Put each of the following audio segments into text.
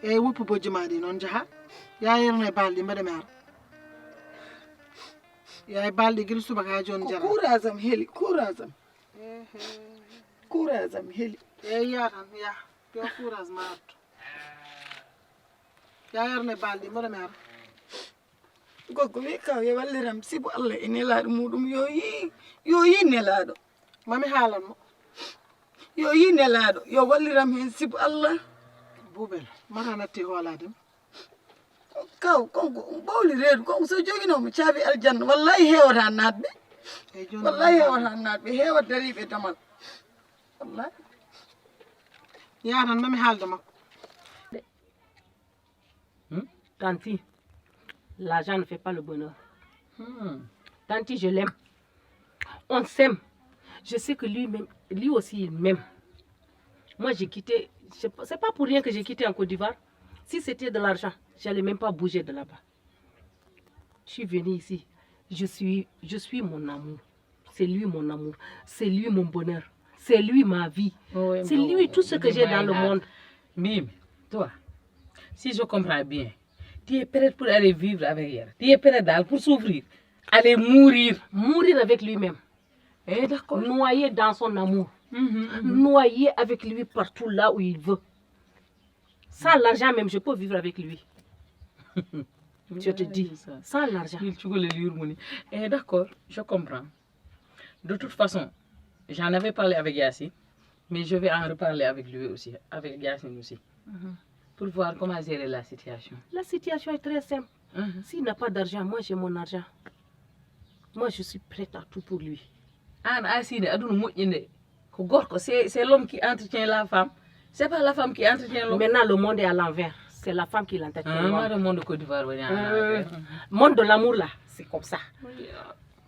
e wuppu bojjumaɗi noon jaaha ya yerno e balɗi mbaɗa mi ara ya e balɗi guila subaka ha joni jara courage am heeli courage am heeli eyyi ya tan ya yo courage ma artu ya yerno e balɗi mbaɗa mi ara goggo wi kaw yo walliram sibu Allah e nelaɗo muɗum yo yi nelaɗo mami haalanmo yo yi nelaɗo yo walliram hen sibu Allah buubel mata natti hooladem kaw konko ɓawli reedu konko so joguinomo caabi aljanna wallahi hewata natɓe eyyi joni wallahi hewata natɓe hewa dariɓe damal wallahi ya tan mami haalde makko Tanti, l'argent ne fait pas le bonheur. Tanti, je l'aime. On s'aime. Je sais que lui aussi, il m'aime. Moi, j'ai quitté. C'est pas pour rien que j'ai quitté en Côte d'Ivoire. Si c'était de l'argent, j'allais même pas bouger de là-bas. Je suis venue ici. Je suis mon amour. C'est lui mon amour. C'est lui mon bonheur. C'est lui ma vie. Oui, c'est lui tout ce que j'ai dans le monde. Mime, toi, si je comprends bien, tu es prête pour aller vivre avec elle. Tu es prête pour souffrir. Aller mourir. Mourir avec lui-même. Eh, d'accord. Noyé dans son amour. Noyé avec lui partout là où il veut. Sans l'argent même, je peux vivre avec lui. Je te dis, sans l'argent. Eh, d'accord, je comprends. De toute façon, j'en avais parlé avec Yassine, mais je vais en reparler avec lui aussi, avec Yassine aussi, pour voir comment gérer la situation. La situation est très simple. S'il n'a pas d'argent, moi j'ai mon argent. Moi je suis prête à tout pour lui. C'est l'homme qui entretient la femme. C'est pas la femme qui entretient l'homme. Maintenant le monde est à l'envers. C'est la femme qui l'entretient. Le monde de Côte d'Ivoire. Monde de l'amour là, c'est comme ça.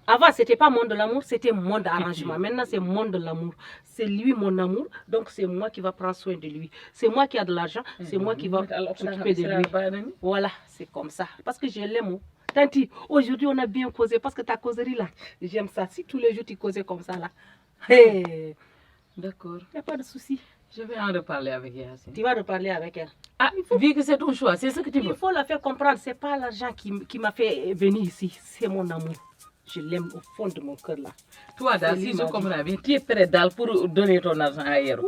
Avant, c'était pas monde de l'amour, c'était monde d'arrangement. Maintenant, c'est monde de l'amour. C'est lui mon amour, donc c'est moi qui va prendre soin de lui. C'est moi qui a de l'argent, c'est moi qui va s'occuper de lui. Voilà, c'est comme ça. Parce que je l'aime. Tanti, aujourd'hui, on a bien causé, parce que ta causerie là, j'aime ça. Si tous les jours, tu causais comme ça là. Hey. D'accord. Il n'y a pas de souci. Je vais en reparler avec Yassine. Tu vas reparler avec elle. Ah, vu que c'est ton choix, c'est ce que tu veux. Il faut la faire comprendre, c'est pas l'argent qui m'a fait venir ici, c'est mon amour. Je l'aime au fond de mon cœur là. Toi, si je comprends bien, tu es prêt pour donner ton argent ailleurs.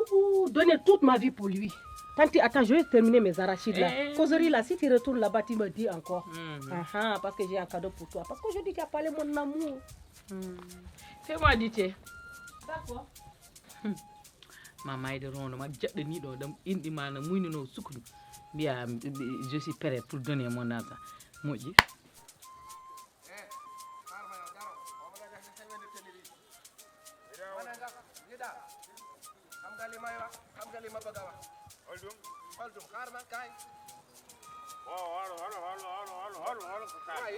Donner toute ma vie pour lui. Tanti, attends, je vais terminer mes arachides là. Causerie là, si tu retournes là-bas, tu me dis encore. Parce que j'ai un cadeau pour toi. Parce qu'aujourd'hui, tu as parlé mon amour. Fais-moi dire. D'accord. Maman est de ronde, je suis prêt pour donner mon argent. Moi,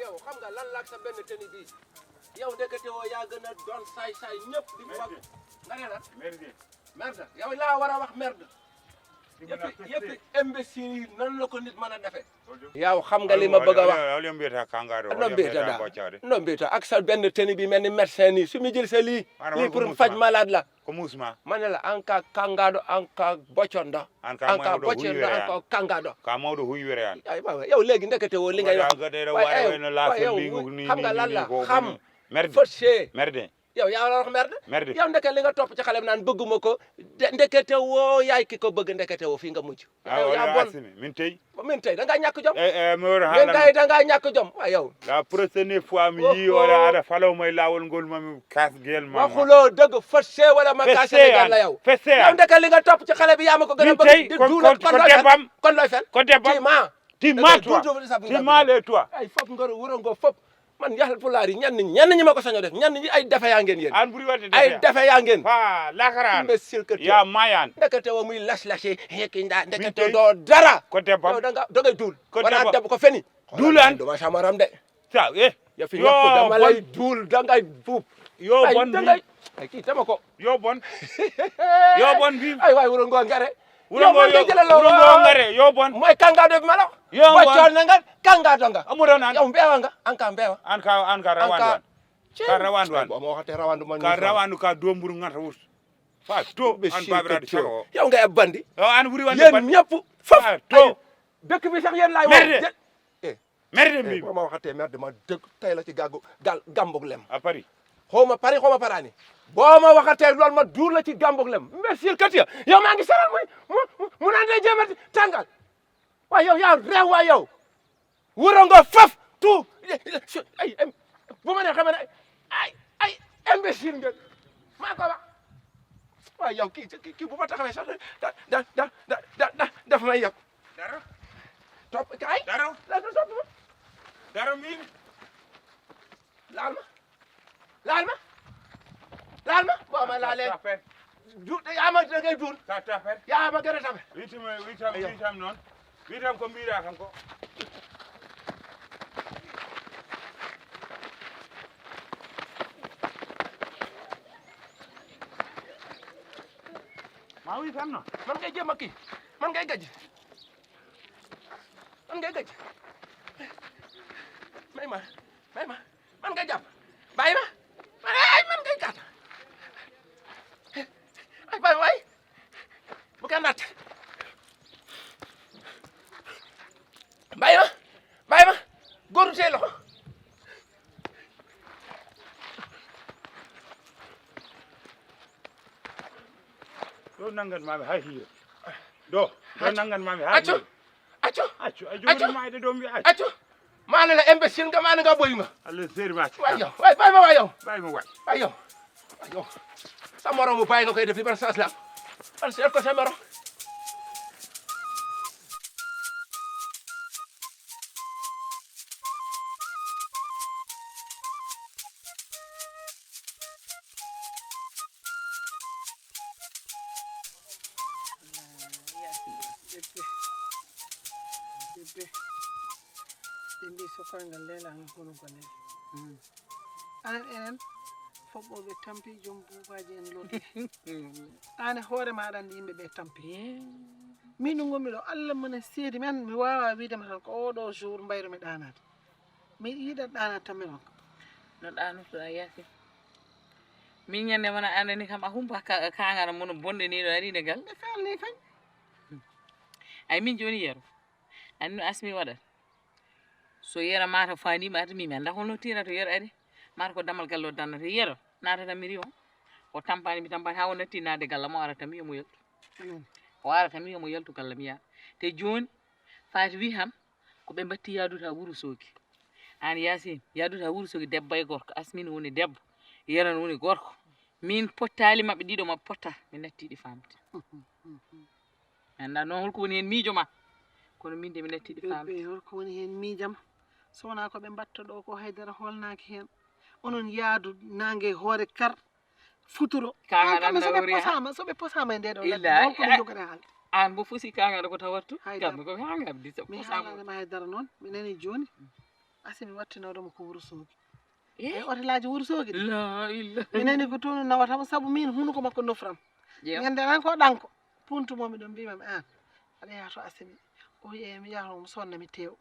yow xam nga lan la ak sa benn teni bi yow ndekete woo yaa gën a doon saay ñëpp di mag nga ne lan merde yow laa war a wax merde yëpp imbécile yi nan la ko nit mën a defee yow xam nga li ma bëgg a wax no mbita ak sa benn teni bi mel ni médecin nii su mu jël sa lii pour faj malade la ko musma ma ne la en cas kangado en cas bocondo en cas bocondo en cas kangado ka mawdo huywere an ay baba yow léegi ndekete woo li ngay wax xam nga lan la xam merde yow yaa war a wax merde yow ndeke li nga topp ci xale bi naan bëgguma ko ndekete woo yaay ki ko bëgg ndekete woo fii nga mujj yaa bon min tey da ngaa ñàkk jom min tey da ngaa ñàkk jom waaw yow la prochaine fois mi yi wala ada falaw may laawol ngol mami kaas gel ma waxuloo dëgg fessé wala ma kaas gel la yow yow ndeke li nga topp ci xale bi yaa ma ko gën a bëgg di duula kon looy fen ko debam ti ma le toi ay fop ngor wuro ngo fop man yàlla pulaar yi ñenn ñi ma ko sañoo def ñenn ñi ay defe yaa ngeen yéen an buri wate ay defe yaa ngeen fa lakaran imbécile que ya mayan ndekete wo muy las-lasi heki nda ndekete doo dara ko debam yow da ngay duul wana deb ko feni duulan duma samaram de sa ya fi ñàkk dama lay duul da ngay buub yo bon da ngay kii tama ko yo bon bi ay waay wuro ngoo ngere wuro ngere yo bon mooy kangado bi ma la yo bon boccoon na nga kangado nga amudo nan yow mbeewa nga anka mbeewa an ka rawandu ka rawandu bo mo waxate rawandu man ka rawandu ka domburu ngata wus fa to an babirade sago yow nga bandi an buri wande yéen ñëpp fa to dëkk bi sax yéen laay Merde. eh merde mbi boo ma waxatee merde ma dëkk tey la ci gàmbug lem a Paris xaw ma Paris xaw ma Paraani boo ma waxatee loolu ma duur la ci gàmbug lem merci kat yow maa ngi saral mu naan day jéem a tàngal waaye yow yaa réew waay yow wuro nga faf tout ay bu ma nee xam ne ay imbécile ngeen maa ko wax waaye yow kii bu ma taxawee sax daf may yab dara topp kaay dara la topp ma dara mbi laal ma boo ma laalee yaa ma da ngay duur ta tapet yaa ma gën a tape witam noon witam ko mbiɗa kan ko ma witam noon man ngay jéem a kii man ngay gaj may ma man ngay jàpp bàyyi ma ay man ngay gàtt ay bàyyi waay bu kenn natt bàyyi ma góoru tee loxo ɗo nannganmami hay hiira ɗo nannganmami hay hiira accu accu a jogori mayde ɗo mbi accu accu maana la imbécile nga maana nga boyu nga allah seeri ma accu waay yow waay bàyyi ma waay yow bàyyi ma waay waay yow sa moromu bàyyi nga koy def li ban sens la ban seet ko sa morom debbe ɓe mbi so koyngal leelama hono golle anen enen foɓɓoɓe tampi joom buubaji en lodi ane hoore maɗa andi yimɓe ɓe tampi min ɗo gonmi ɗo allah mone seedi men mi wawa widema tan ko oɗo jour mbayromi ɗanade mi yiɗat ɗanade tan min on no ɗanotoɗa yaasi min ñande wona andani kam a humpa kangara mono bonde ni ɗo ari nde gal ɓe falni kañ ay min joni yero andi no asmi waɗat so yera mata fandima ata mimi anda holno tirata yero ari mata ko damal gallo dannata yero natata miri o o tampani mi tampani ha o natti nade galla mo arata mi yomo yaltu o arata mi yomo yaltu galla mi yaa te joni fati wi ham ko ɓe batti yadude ha Wourossogui an Yasine yadude ha Wourossogui debbo e gorko asmine woni debbo yero woni gorko min pottali mabɓe ɗiɗo mabɓe potta mi nattiɗi famde anda noon holko woni hen miijo ma kono min de mi nattiɗi famde ɓe holko woni hen miijam so wona ko ɓe mbatta ɗo ko haydara holnaki hen onon yaadu nangue hoore kar futuro soɓe posama e nde ɗo holko ɓe jogata haalde an bo fusi kagaɗo ko tawattu Haydara. kamɓe koɓe hagabdi so mi posama haalanema haydara noon mi nani joni asimi wattinoɗomo ko Wourossogui e hôtel Wourossogui ɗi la illa mi nani ko toon nawatamo saabu min hunuko makko nofram ƴeew ñande tan ko ɗanko puntumomi ɗo mbimami an aɗa yaha to asimi o wi e mi yaha omo sonnami tew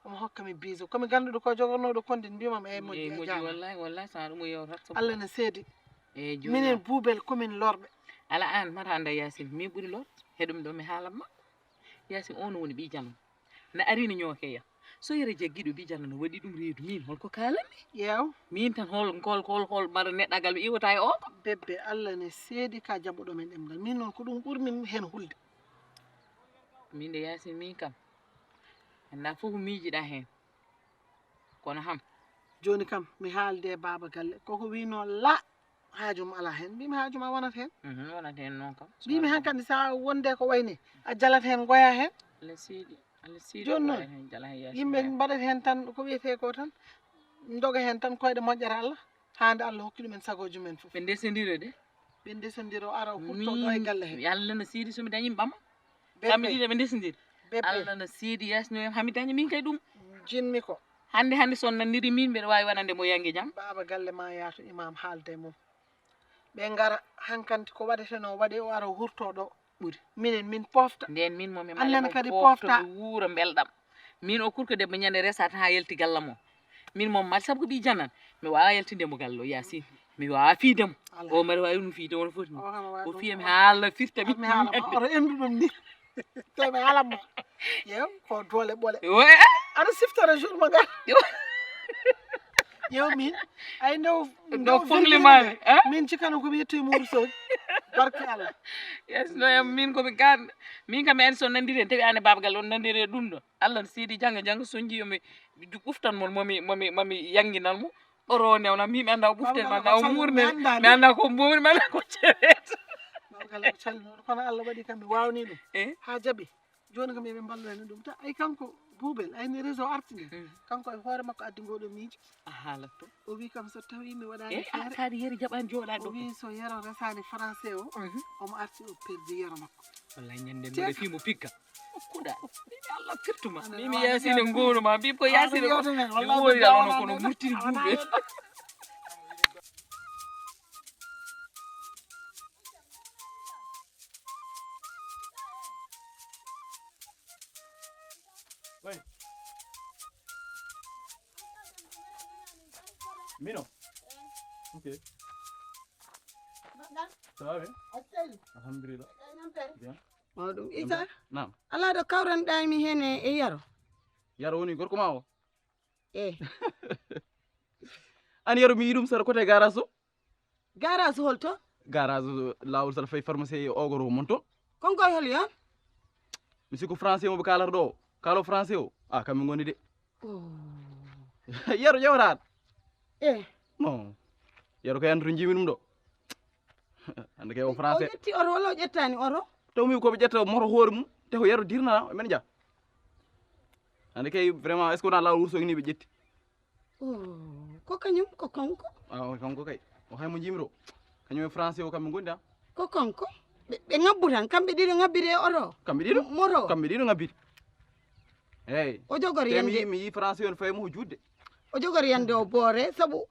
omo hokkami biso komi ganduɗo ko jogornoɗo konde mbimami e moƴƴi a moƴƴi jarama wallahi sa ɗum o yewtat so Allah ne seedi e joni minen buubel komin lorɓe ala an mata anda Yasine min ɓuuri lot heɗum ɗo mi haalatma Yasine on woni ɓi jalno na arino ñookeya so yere jaggiɗo ɓi jalno no waɗi ɗum reedu min holko kalanmi ƴeew min tan hol mbaɗa neɗɗagal mi iwata e o bebbe Allah ne seedi ka jaɓɓuɗo men ɗemgal min noon ko ɗum ɓurmi hen hulde min de Yasine min kam anda fof miijiɗa hen kono ham joni kam mi haalde baba galle koko wino la haajum ala hen mbimi haajum a wonat hen wonat hen noon kam mbimi han kandi sa wonde ko wayni a jalat hen goya hen Allah siidi joni noon hen jala hen Yasine yimɓe mbaɗat hen tan ko wiyete ko tan doga hen tan koyɗe moƴƴere Allah hande Allah hokki ɗumen sagoji men fof ɓe ndesodiro de ɓe ndesodiro ara hurto ɗo e galle hen Allah no siidi somi dañi ɓama kamɓe ɗiɗo ɓe ndesodiri Allah no siidi Yasine hami dañi min kay ɗum jinmi ko hande so nandiri min mbiɗa wawi waɗande mo yangue jam baba galle ma yaato imam haalde mum ɓe gara hankanti ko waɗeteno waɗi o ara hurto ɗo ɓuuri minen min pofta nden min momi Allah ne kadi pofta wuuro belɗam min o kurko debbo ñande resata ha yalti galla mo min mom mal saabu ko ɓi janan mi wawa yaltindemo gallo Yasine mi wawa fiidemo o mbaɗa wawi ɗum fiide wono foti ni o fiyami haala firta mi mi haalama oto endu ɗum ni teme alam yow ko doole boole Ouais. ana siftara jour ma nga yow min ay Ndaw foglimani, ah? min ci kanam ko mi yetti mur so barka Allah Yes, no yam min ko mi kan min kam en so nandire tawi ane babagal on nandire dum do. Allah sidi janga sonji yo mi uftan mon momi yanginal mo. Oro newna mi anda uften man na murne mi anda ko mumri mi anda ko cewet. babagal salno kono Allah wadi kam mi wawni dum ha jabi joni kam be ballani dum ta ay kanko bubel ay ni réseau artine kanko e hoore makko addi ngodo miijo Hala to. o wi kam so tawi mi wadani a sadi yeri jaban joda o do. wi so yaro resani français o omo arti o perdi yaro makko Wallahi nyande mi fi mo pikka. Kuda. Allah kirtuma. Mi yasine ngoro ma bi ko yasine ko. Mi wori dal kono murtiri bube. Mino. Ok. Ça va bien? Alhamdulillah. Bien. mawɗum isa Naam. ala ɗo kawranɗami hen e yaro Yaro woni gorko ma o. e An yaro mi yiɗum sara côté garage o. garage holto Garage lawol sara fay pharmacie ogoro mon ton. konko hol yon Mi siko français mo be kalar do. Kalo français o. Ah kam ngoni de. Yaro jawrat. e Non. Yaro kay andru jimi dum do. Ande kay o o français. ƴetti oto walla o ƴettani oto Taw mi ko be jetta moto hoore mum. Te ko yaro dirna men ja. Ande kay vraiment est ce que on la wurso ni be jetti. ko kañum ko konko Ah kanko kay. O hay mo jimiro. Kanyum français o kam gonda. ko konko ɓe ngabbu tan kamɓe ɗiɗo ngabbide oto Kambe dido. moto Kambe dido ngabiti. Hey. o jogori Temi yande mi yi français on fay mo judde. o jogori yande o boore saabu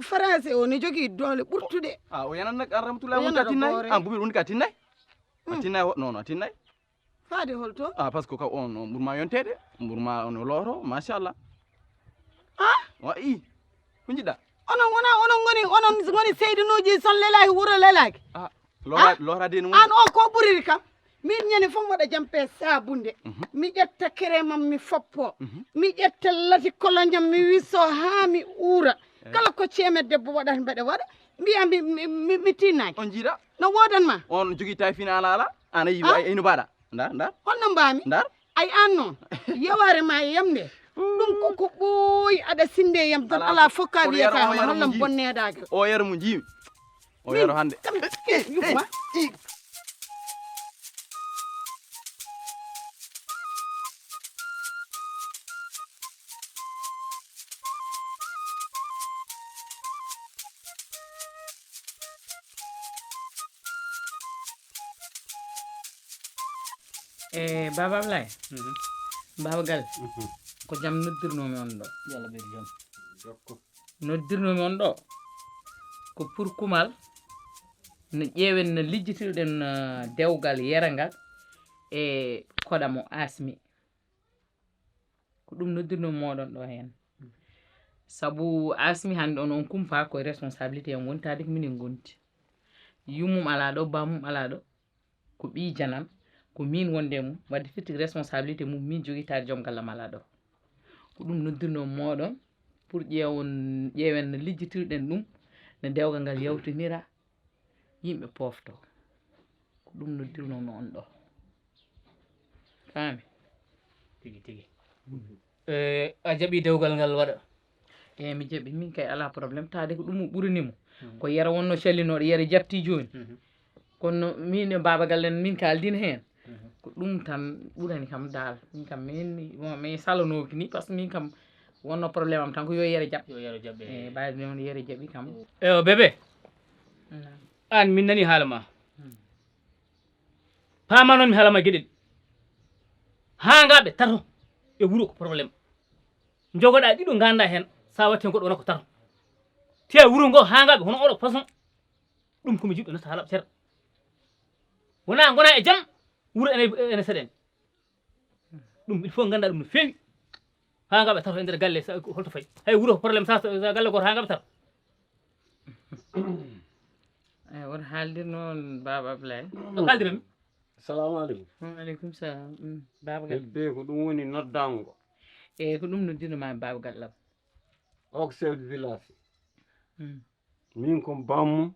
français o ne jogui doole ɓurtude Ah o yanan nak rahmatullah O mon yanata tatinay. boore. Ah bumi woni ka tinnay. Atinay non non atinay. faade holto Ah parce que ka on burma yontede, burma on loro, machallah. ah Wa i. Kunjida. onon goni seydinoji son lelaki wuuro lelaki Ah Ah? lora de no. an o ko ɓuriri kam min ñande fof waɗa jampe sabunde mi ƴetta crémam mi foppo mi ƴetta lati kolonjam mi wisso ha mi uura kala ko ceemet debbo waɗata mbeɗa waɗa mbiya mi tinnaki On jida. no wodanma On jogi tay fina ala ana yi Ah? ay no bada. Ndar. honno mbami Ndar. ay an noon yeware ma e yamde ɗum koko ɓooyi aɗa sinde e yam tan Ala ala ko- fokka kono wiyata yaro o yaro hollam mo bonnedake O yaro mo jimi. O yaro hande. yufma Baba Ablaye. Baba Gal. Ko jam noddirnomi on ɗo. Yalla ɓe jam. Noddirnomi on ɗo ko pour kumal no ƴeewen no lijjitirɗen dewgal yerangal e koɗa mo asmi ko ɗum noddirnomi moɗon ɗo hen sabu asmi hande on kumpa koye responsabilité en wontade ko minen gonti yummum ala ɗo bamum ala ɗo ko ɓi janam ko min wonde mum wadde firti responsabilité mum min joguitade joom gallam ala ɗo ko ɗum noddirnomi moɗon pour ƴeewen no lijjitirɗen ɗum no dewgal ngal yawtinira yimɓe pofto ko ɗum noddirnomi on ɗo fami Tigi tigi. A jaɓi dewgal ngal waɗa. eyi mi jaɓi min kay ala probléme tawde ko ɗum ɓuranimo ko yera wonno cellinoɗo yera jabti joni kono min e baba gallen min kaldina hen ko ɗum tan ɓurani kam dal min kam mi salanoki ni par ce que min kam wonno probléme am tan ko yo yere jaɓ Yo yaro jaɓɓe. eyi mbawi noon yere jaɓi kam Eyo bébé. An min nani haala ma. Pama noon mi haalama gueɗel. Ha ngaɓe tato e wuuro ko probléme. Jogoɗa ɗiɗo ganda hen sa watti goɗɗo wona ko tato. Te wuuro ngo ha ngaɓe hono oɗo façon. Ɗum komi jiɗɗo nata haalaɓe seeɗa. Wona gona e jaam wuuro ene seɗen. Ɗum il faut ganda ɗum no fewi. Ha ngaɓe tato e nder galle holto fayi. Hay wuuro ko probléme sa galle goto ha ngaɓe tato. eyi woto haaldir noon baba Ablaye Ɗo kaldirami. assalamu aleykum. Waaleykum salam. Babagal. hedde ko ɗum woni noddango. Eyi ko ɗum noddinoma Babagal lam. O ko chef de village. min ko bammu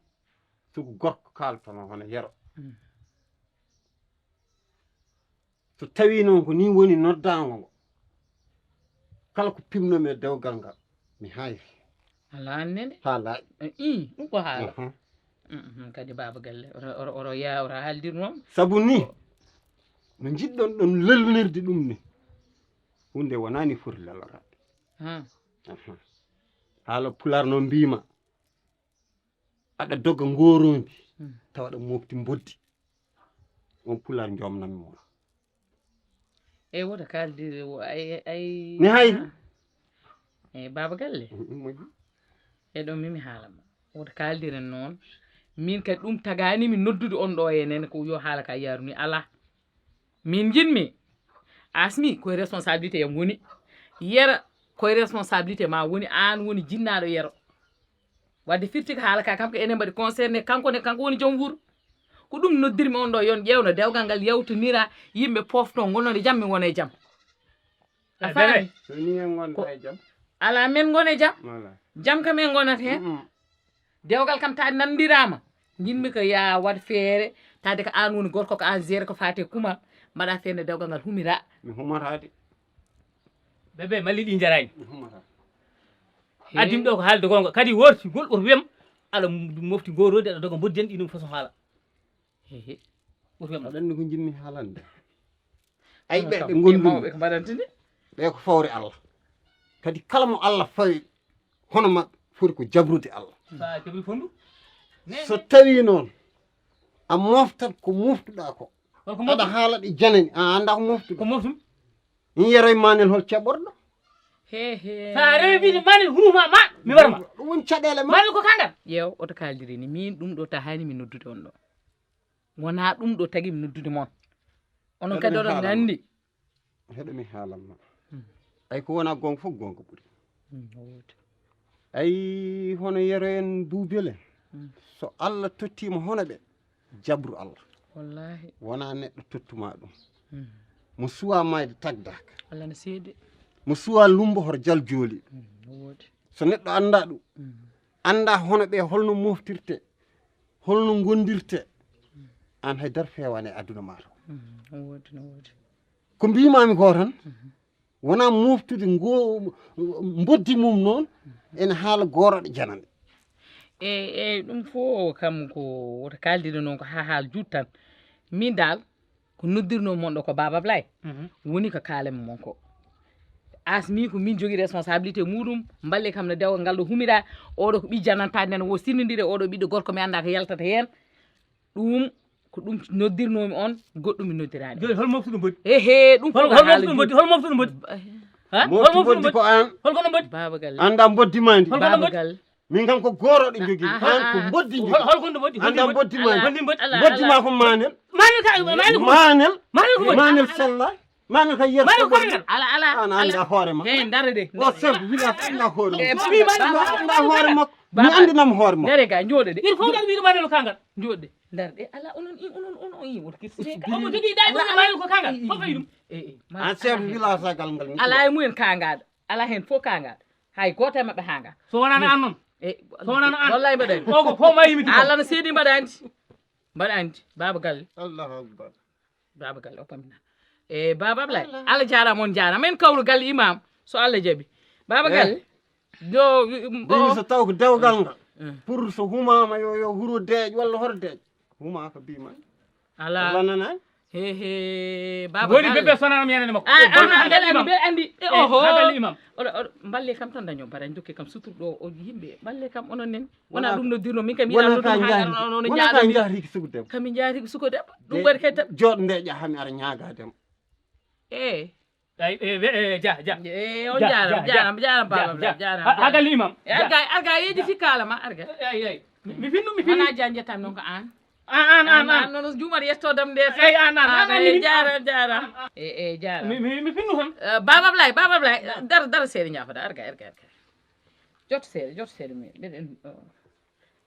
soko gorko kaltama hono yero. so tawi noon ko ni woni noddango ngo kala ko pimnomi e dewgal ngal mi hayri. ala annene ha laaƴi ɗum ko haala kadi Babagal oro ya ora haaldirnoom sabu ni no jiɗɗon ɗon lelnirde ɗum ni hunde wonani foti lelorade. haala pular no mbima aɗa dogga ngorondi tawa aɗa mofti boddi on pular jomnami mo. eyi woto kaaldire ay mi hayri eyi Babagal e ɗon mimi haalama woto kaaldire noon min kadi ɗum taganimi noddude on ɗo henene ko yo haala ka yaruni ala min jinmi asmi koye responsabilité yam woni yera koye responsabilité ma woni an woni jinnaɗo yero wadde firti ko haala ka kam ko enen mbaɗi concerné kanko woni joom wuuro ko ɗum noddirmi on ɗo yon ƴewno dewgal ngal yawtonira yimɓe pofto gonode jaam mi wona e jaam a faami ni en gonɗa e jaam ala men gone jaam jaam kam en gonat hen dewgal kam taade nandirama jinmi ko ya wat feere tade ko an woni gorko ko an géré ko fate kuma mbaɗa feere dewgal ngal humira mi humatade bébé malli ɗi jarani addim ɗo ko haalde gonga kadi worti golɓoto wiyam aɗa mofti gorode aɗa doga boddi en ɗi ɗum façon haala ɓoto wiyam aɗa andi ko jinmi haalande ay ɓe gondumi ko mbaɗantinde ɓe ko fawre Allah kadi kala mo Allah fawi hono maɓɓe foti ko jabrude Allah sa jabri fondu so tawi noon a moftat ko moftuɗa ko aɗa haala ɗe janani a anda ko moftuɗa ko moftum in yeroye manel hol ceɓɓorɗo sa rewi wiide manel huruma ma mi warma ɗum woni caɗele ma manel ko kangal ƴeew oto kaaldiri ni min ɗum ɗo ta hani mi noddude on ɗo wona ɗum ɗo tagui mi noddude moon onon kadi oɗon gandi heɗomi haalanma ay ko wona gonga fof gonga ɓuuri ay hono yero en buubele so Allah tottima hono ɓe jabru Allah wallahi wona neɗɗo tottuma ɗum mo suwa mayde tagdaka Allah ne seedi mo suwa lumbo hoto jal jooli so neɗɗo anda ɗum anda hono ɓe holno moftirte holno gondirte an haydara fewani e aduna ma to ko mbimami ko tan wona moftude boddi mum noon ene haala goroɗo janande eyi ɗum fo kam ko woto kaaldide noon ko ha haal juut tan min dal ko noddirno mon ɗo ko Baba Ablaye woni ko kaalami mon ko asmi ko min jogui responsabilité muɗum mballe kam no dewgal ngal ɗo humira oɗo ko ɓi janantade nen wo sinnodire oɗo ɓiɗɗo gorko mi anda ko yaltata hen ɗum ko ɗum noddirnomi on goɗɗum mi noddirani joni hol moftuɗo mboɗi ehe ɗum hol moftuɗo mboɗi hol moftuɗo mboɗi moftu boddi ko an holkono mboɗi Babagal anda boddimandi Babagal min kam ko goroɗo jogui an ko boddi holkono mboɗi anda boddimandi holni mboɗi boddima ko manel manel sella manel ka yer ala an anda hoore ma e dara de o chef village anda hoore ma anda hoore makko mi andinam hoore ma dere ga jooɗo de il faut dal wiide manel kangal jooɗde dar de ala onon i woto kirsi omo jogui ɗay ɗo manel ko kangal fof fayi ɗum an chef village agal ngal ala e mumen kangaɗo ala hen fof kangaɗo hay goto e mabɓe hanga so wonano an noon so wonano an wallahi mbaɗa andi o ko fof ma yimiti Allah no seedi mbaɗa andi Babagal Allahu akbar Babagal o pamina e Baba Ablaye Allah jarama on jarama en kawru galle imam so Allah jaaɓi Babagal do so taw ko dewgal ngal pour so humama yo huro deeƴ walla hoto deeƴ huma ko bima ala nana he Baba woni bébé sonanam yenene makko mbeɗa andi oho galle imam oɗo mballe kam tan daño mbaɗa jokke kam suturɗo o yimɓe mballe kam onon nen wona ɗum noddirno min kam yiɗano ɗum wona jaari ko suko debbo kami jaari ko suko debbo ɗum waɗi kadi jooɗo nde ƴahami aɗa ñagadema ja on jarama Baba jarama ha galle imam arga yeeji fikkalama arga mi finnu wona janjetami noon ko an an noon juumat yettodam nde eyi an jaram jaram mi finnu tan Baba Ablaye dara seeɗa ñafoɗa arga jotto seeɗa mi mbeɗen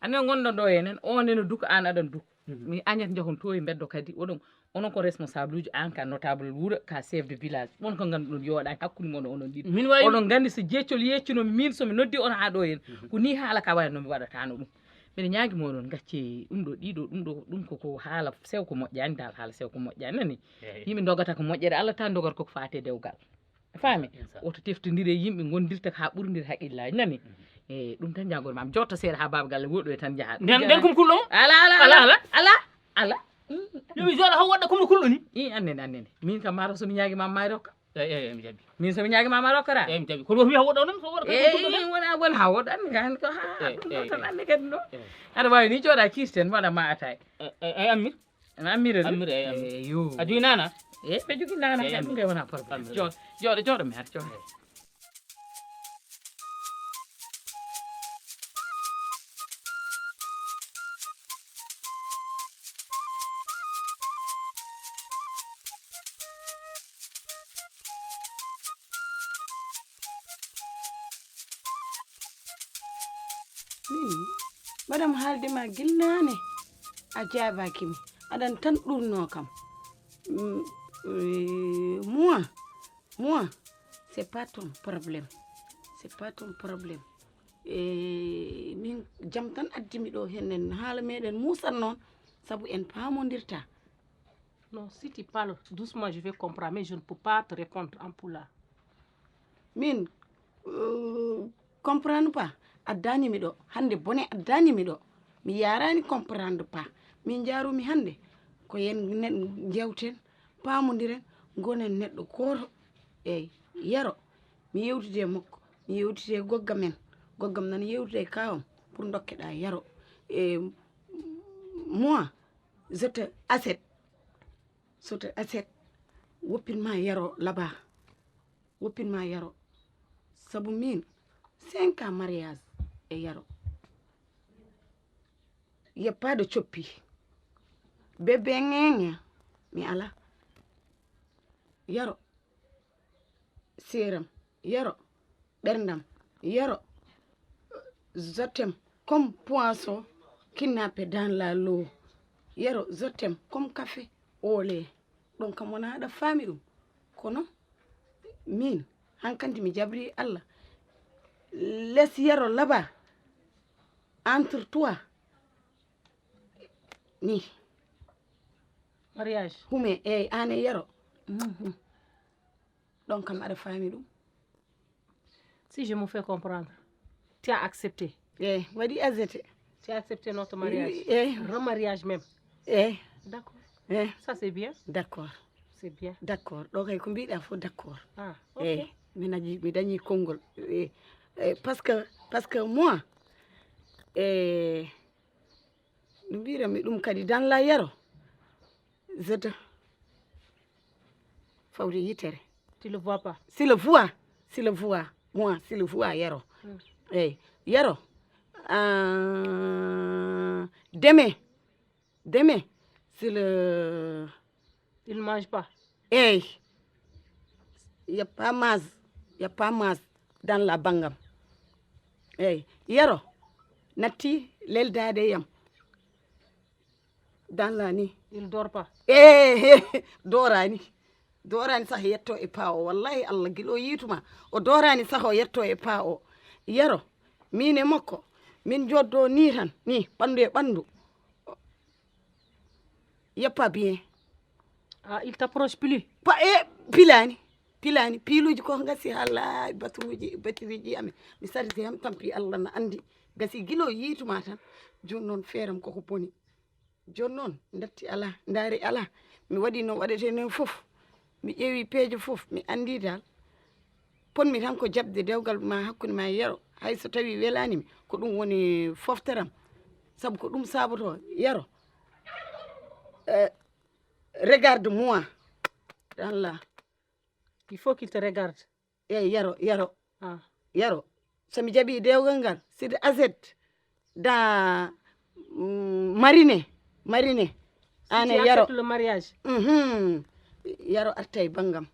anen gonɗon ɗo henen on ene duka an aɗan duka mi Agnete jahon to e beddo kadi onon ko responsable uji an ka notable wuro ka chef de village on ko ganduɗon yooɗani hakkude mon onon ɗiɗo min wayi onon gandi so jeccol yeccuno min somi noddi on ha ɗo hen ko ni haala ka wayno mi waɗatano ɗum mbiɗa ñaagui moɗon gacce ɗum ɗo ɗiɗo ɗum koko haala sew ko moƴƴani dal haala sew ko moƴƴani nani yimɓe dogata ko moƴƴere Allah tan dogata koko fate dewgal faami oto teftodire yimɓe gondirta ha ɓurdira haqqillaji nani e ɗum tan jagori mam jotta seeɗa ha baba galle woɗɗo e tan jaaha nden kum kulɗo ala yomi jooɗo haw waɗɗa kumno kulɗo ni i annene min kam maro somi ñaagui mam mari rokka mi jaɓi min somi ñaagui mama rokkata mi jaɓi kono wotomi ha woɗɗo non so waɗa wona ha woɗɗo anni gani ko ha ɗum ɗo tan anni kadi ɗo aɗa wawi ni jooɗa kiisten waɗa ma atay ay ammir ammirde yo a jogui nana ɓe jogui nana kadi ɗum kay wona probléme jooɗo mi ar jooɗo min mbaɗam haalde ma gilnane a jabakimi aɗan tan ɗurno kam moi c'est pas ton problème min jam tan addimi ɗo hennen haala meɗen musan noon saabu en pamodirta. Non, si tu parles doucement, je vais comprendre, mais je ne peux pas te répondre en pulaar. Min comprendre pas addanimi ɗo hande bone addanimi ɗo mi yarani comprendre pas min jarumi hande ko yen jewten pamodiren gonen neɗɗo goto eyyi yaro mi yewtide makko mi yewtide goggam nan yewtide kawam pour dokkeɗa yaro e moi je te accepte woppinma yaro laba woppinma yaro sabu min 5 ans mariage e yaro yeppade coppi bébé ngenge mi ala yaro seram yaro ɓerdam yaro je t'aime comme poisson kidnappé dans la l'eau yaro je t'aime comme café au lait ɗon kam wona aɗa faami ɗum kono min hankanti mi jabri Allah laisse yaro là-bas entre toi ni Mariage. hume eyyi an e yaro ɗon kam aɗa faami ɗum. Si je me fais comprendre, tu as accepté. Eh, waɗi accepté. Tu as accepté notre mariage. Remariage même. D'accord. Ça c'est bien. D'accord. C'est bien. D'accord. ɗo kay ko mbiɗa fof d'accord. Ah, ok. mi dañi konngol parce que moi no mbirami ɗum kadi dans la yaro zeta fawde yitere. Tu le vois pas. Si le voit moi si le voit yaro eyyi yaro demain si le il mange pas. eyyi y a pas mas dans la bangam eyyi yaro natti leldade yam dans la ni il dort pas. dorani sah yetto e paa o wallahi Allah guiɗo yituma o dorani sah o yetto e paa o yaro min e makko min joddo ni tan ni ɓandu e ɓandu yeppa bien. Ah, il t'approche plus. Pilani piluji ko gasi hala batiriji amen mi sarti ham tampi Allah na andi gasi guilo yituma tan joni noon feeram koko boni joni noon datti ala ndaari ala mi waɗi no waɗete nen fof mi ƴeewi peeje fof mi andi dal ponmi tan ko jabde dewgal ma hakkude ma yaro hay so tawi welanimi ko ɗum woni foftaram sabu ko ɗum saboto yaro regarde moi dans la. Il faut qu'il te regarde. Yaro. Ah. Yaro. Somi jaɓi dewgal ngal sidi azet dans marine. Si tu acceptes le mariage. Yaro arta e bangam.